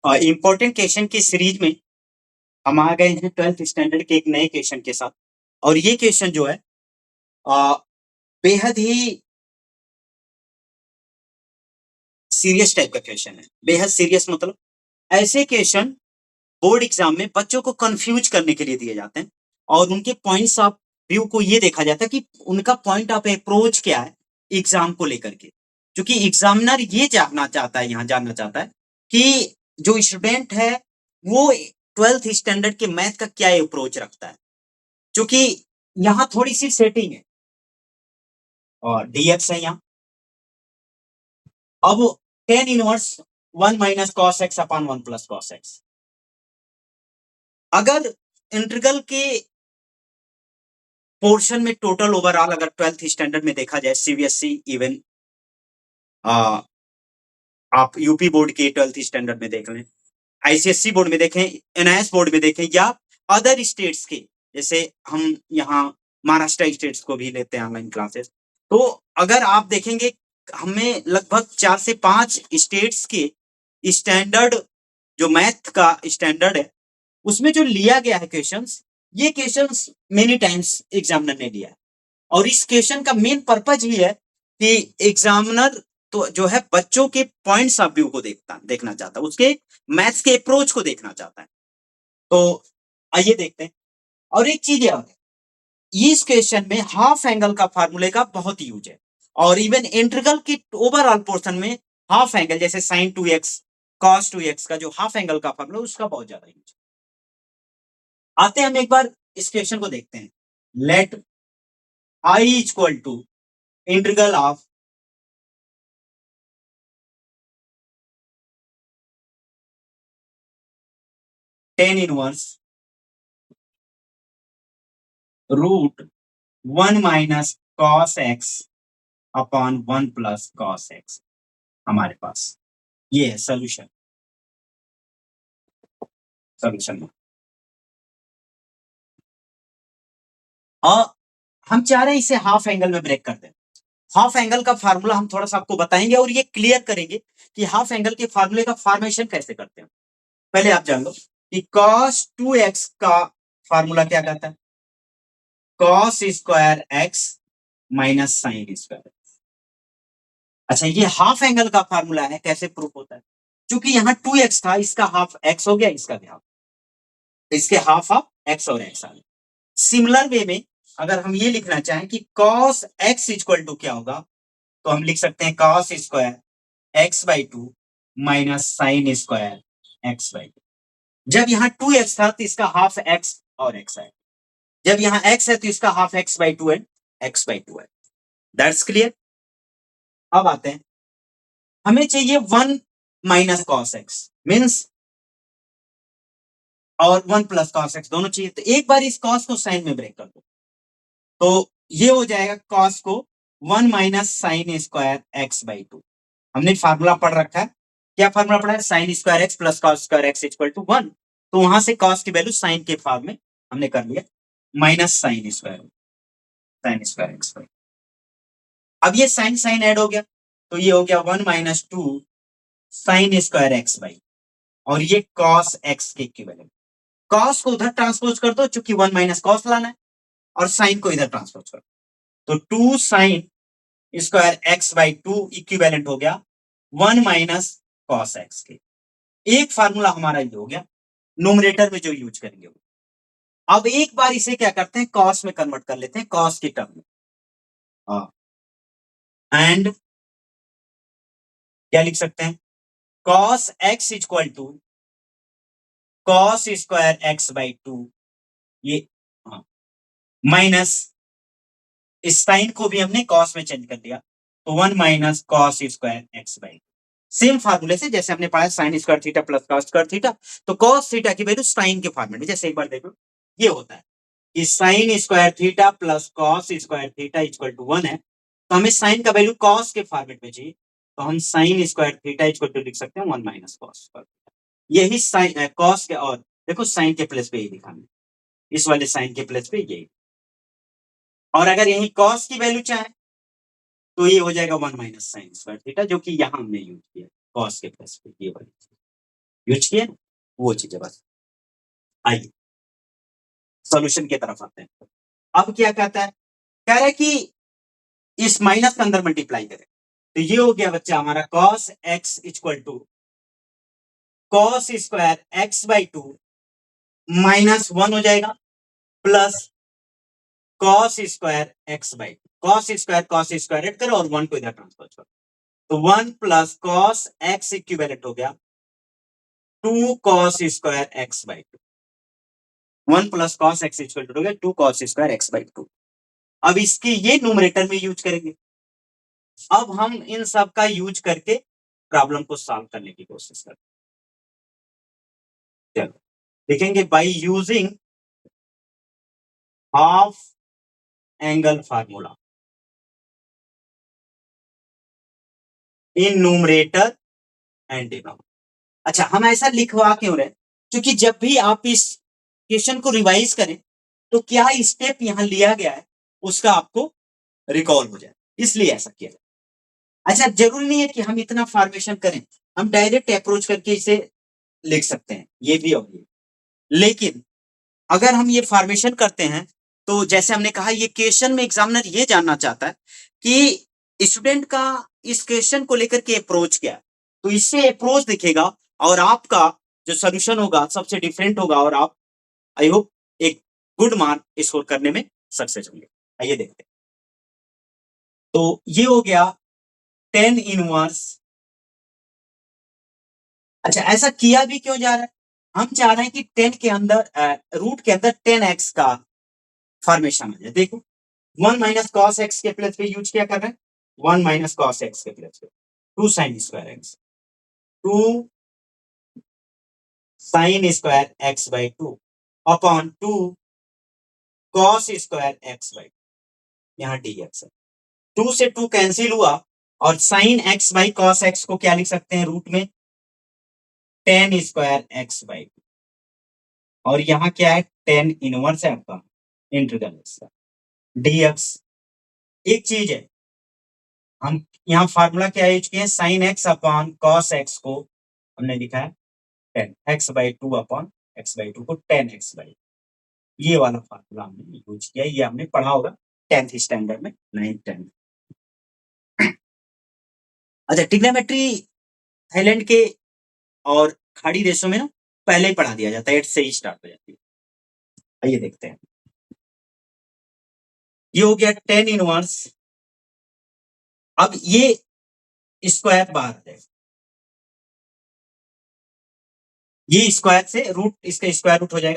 Important question की series में हम आ गए हैं 12th स्टैंडर्ड के एक नए क्वेश्चन के साथ। और ये क्वेश्चन जो है अ, बेहद ही सीरियस टाइप का क्वेश्चन है। बेहद सीरियस मतलब ऐसे क्वेश्चन बोर्ड एग्जाम में बच्चों को कंफ्यूज करने के लिए दिए जाते हैं और उनके पॉइंट्स ऑफ व्यू को ये देखा जाता है कि उनका पॉइंट ऑफ अप्रोच क्या है एग्जाम को लेकर के। क्योंकि एग्जामिनर ये जानना चाहता है, यहाँ जानना चाहता है कि जो स्टूडेंट है वो 12th स्टैंडर्ड के मैथ का क्या अप्रोच रखता है। क्योंकि यहाँ थोड़ी सी सेटिंग है और dx है यहाँ। अब tan inverse 1 minus cos x upon 1 plus cos x. अगर इंटीग्रल के पोर्शन में टोटल ओवरऑल अगर 12th स्टैंडर्ड में देखा जाए, सीबीएसई इवन आप यूपी बोर्ड के 12th स्टैंडर्ड में देख लें, आईसीएसई बोर्ड में देखें, एनआईएस बोर्ड में देखें या अदर स्टेट्स के, जैसे हम यहाँ महाराष्ट्र स्टेट्स को भी लेते हैं ऑनलाइन क्लासेस, तो अगर आप देखेंगे हमें लगभग 4 से 5 स्टेट्स के स्टैंडर्ड जो मैथ का स्टैंडर्ड है उसमें जो लिया गया है क्वेश्चंस, ये क्वेश्चंस मेनी टाइम्स एग्जामिनर ने लिया है। और इस क्वेश्चन का मेन पर्पज ये है कि एग्जामिनर तो जो है बच्चों के पॉइंट्स ऑफ व्यू को देखना चाहता है, उसके मैथ्स के अप्रोच को देखना चाहता है। तो आइए देखते हैं। और एक चीज याद है, इस क्वेश्चन में हाफ एंगल का फार्मूले का बहुत यूज है और इवन इंटीग्रल की ओवरऑल पोर्शन में हाफ एंगल जैसे sin 2x cos 2x का जो हाफ एंगल का फार्मूला उसका बहुत ज्यादा यूज है। आते हैं हम एक बार इस क्वेश्चन को देखते हैं। Let I equal to integral of tan inverse root 1 minus cos x upon 1 plus cos x हमारे पास ये है सोल्यूशन। सोल्यूशन और हम चाह रहे हैं इसे हाफ एंगल में ब्रेक कर दें। हाफ एंगल का फार्मूला हम थोड़ा सा आपको बताएंगे और ये क्लियर करेंगे कि हाफ एंगल के फार्मूले का फॉर्मेशन कैसे करते हैं। पहले आप जान लो कि cos 2x का फार्मूला क्या कहता है, cos square x minus sine square. अच्छा, ये हाफ एंगल का फार्मूला है, कैसे प्रूफ होता है? क्योंकि यहाँ 2x था, इसका हाफ x हो गया, इसका भी हाफ, इसके हाफ ऑफ x और x आ गया। सिमिलर वे में अगर हम ये लिखना चाहें कि cos x इक्वल टू क्या होगा, तो हम लिख सकते हैं cos square x by 2 minus sine square x by 2। जब यहाँ 2x था तो इसका हाफ x और x है, जब यहाँ x है तो इसका हाफ x बाई 2 है, x बाई 2 है। That's clear. अब आते हैं, हमें चाहिए 1 माइनस कॉस एक्स मीन्स और 1 प्लस कॉस एक्स दोनों चाहिए। तो एक बार इस कॉस को साइन में ब्रेक कर दो तो ये हो जाएगा कॉस को 1 minus sign square x by 2। हमने फार्मूला पढ़ रखा है, क्या फार्मूला पढ़ा है, sine square x plus cos square x equal to 1। तो वहां से कॉस की वैल्यू साइन के फॉर्म में हमने कर लिया, minus sign square x by. अब ये साइन साइन ऐड हो गया तो ये हो गया 1 minus 2 sign square x by, और ये कॉस एक्स के इक्विवेलेंट। कॉस को उधर ट्रांसपोज कर दो चूंकि 1 माइनस कॉस लाना है, और साइन को इधर ट्रांसपोज कर दो तो 2 sign square x by 2 equivalent हो गया 1 माइनस कॉस एक्स के। एक फार्मूला हमारा ये हो गया, नोमिनेटर में जो यूज करेंगे वो। अब एक बार इसे क्या करते हैं, कॉस में कन्वर्ट कर लेते हैं, कॉस के टर्म में। एंड क्या लिख सकते हैं, cos x equal to cos square x by 2, ये माइनस इस साइन को भी हमने कॉस में चेंज कर दिया तो 1 minus cos square x by. Same फार्मूले से जैसे हमने पढ़ा sine square theta plus cos square theta, तो कॉस थीटा की वैल्यू साइन के फॉर्मेट में, जैसे एक बार देखो ये होता है कि sine square theta plus cos square theta equal to 1 है, तो हमें साइन का वैल्यू कॉस के फॉर्मेट में चाहिए, तो हम sine square theta equal to लिख सकते हैं 1 माइनस कॉस स्क्वायर। यही साइन कॉस के, और देखो साइन के प्लेस पे यही लिखा है, इस वाले साइन के प्लेस पे यही। और अगर यही कॉस की वैल्यू चाहे तो ये हो जाएगा 1 माइनस साइन स्क्वायर थीटा, जो कि यहां हमने यूज किया कॉस के प्लेस पे ये वाली। यूज किए ना? वो चीज है बस। आइए सॉल्यूशन की तरफ आते हैं। अब क्या कहता है, कह रहा है कि इस माइनस के अंदर मल्टीप्लाई करें, तो ये हो गया बच्चा हमारा cos x equal to cos square x by two minus 1 हो जाएगा, plus cos square x by cos square add करो और 1 को इधर ट्रांसफर करो, तो 1 प्लस cos x इक्विवेलेंट हो गया 2 cos square x by to. 1 plus cos x equal हो गया 2 cos square x by to. अब इसके ये न्यूमरेटर में यूज करेंगे। अब हम इन सब का यूज करके प्रॉब्लम को सॉल्व करने की कोशिश करते हैं। चलो देखेंगे, by using half angle formula in numerator and denominator. अच्छा, हम ऐसा लिखवा क्यों रहे, क्योंकि जब भी आप इस क्वेश्चन को रिवाइज करें तो क्या स्टेप यहां लिया गया है उसका आपको रिकॉल हो जाए, इसलिए ऐसा किया जाए। अच्छा, जरूरी नहीं है कि हम इतना फॉर्मेशन करें, हम डायरेक्ट अप्रोच करके इसे लिख सकते हैं, ये भी और ये। लेकिन अगर हम ये फॉर्मेशन करते हैं तो जैसे हमने कहा, ये क्वेश्चन में एग्जामिनर ये जानना चाहता है कि स्टूडेंट का इस क्वेश्चन को लेकर के अप्रोच क्या है, तो इससे अप्रोच दिखेगा और आपका जो सोल्यूशन होगा सबसे डिफरेंट होगा और आप आई होप एक गुड मार्क स्कोर करने में सक्सेस होंगे। आइए देखते हैं। तो ये हो गया 10 इनवर्स। अच्छा, ऐसा किया भी क्यों जा रहा है, हम चाह रहे हैं कि 10 के अंदर रूट के अंदर 10x का फॉर्मेशन आ जाए। देखो 1 माइनस कॉस एक्स के प्लस पे यूज क्या कर रहे हैं, 1 माइनस कॉस एक्स के प्लस पे 2 sign square x, 2 sign square x by two upon 2 cos square x by, यहाँ dx है। 2 से 2 कैंसिल हुआ और sine x by cos x को क्या लिख सकते हैं रूट में, टेन स्क्वायर एक्स बाई, और यहाँ क्या है, टेन इनवर्स है आपका इंटीग्रल इसका dx। एक चीज है, हम यहाँ फार्मूला क्या यूज किए, sine x upon cos x को हमने लिखा है 10 x by two upon x by two को 10 एक्स बाई, ये वाला फार्मूला हमने यूज किया, ये हमने पढ़ा होगा 10th स्टैंडर्ड में, 9th 10th। अच्छा, ट्रिग्नोमेट्री थाईलैंड के और खाड़ी देशों में ना पहले ही पढ़ा दिया जाता है, 8 से ही स्टार्ट हो जाती है। आइए देखते हैं, ये हो गया 10 इनवर्स। अब ये स्क्वायर बाहर आ जाएगा, ये स्क्वायर से रूट, इसका स्क्वायर रूट हो जाएगा